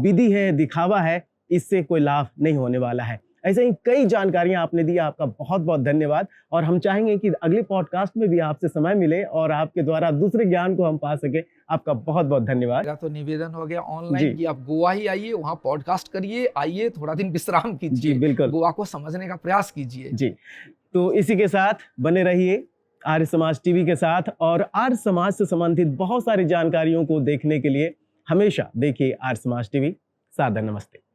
विधि है, दिखावा है, इससे कोई लाभ नहीं होने वाला है। ऐसे ही कई जानकारियां आपने दी, आपका बहुत बहुत धन्यवाद। और हम चाहेंगे कि अगले पॉडकास्ट में भी आपसे समय मिले और आपके द्वारा दूसरे ज्ञान को हम पा सके। आपका बहुत बहुत धन्यवाद। मेरा तो निवेदन हो गया जी। ऑनलाइन कि आप गोवा ही आइए, वहाँ पॉडकास्ट करिए, आइए थोड़ा दिन विश्राम जी कीजिए, बिल्कुल गोवा को समझने का प्रयास कीजिए। जी। तो इसी के साथ बने रहिए आर्य समाज टीवी के साथ, और आर्य समाज से संबंधित बहुत सारी जानकारियों को देखने के लिए हमेशा देखिए आर्य समाज टीवी। सादर नमस्ते।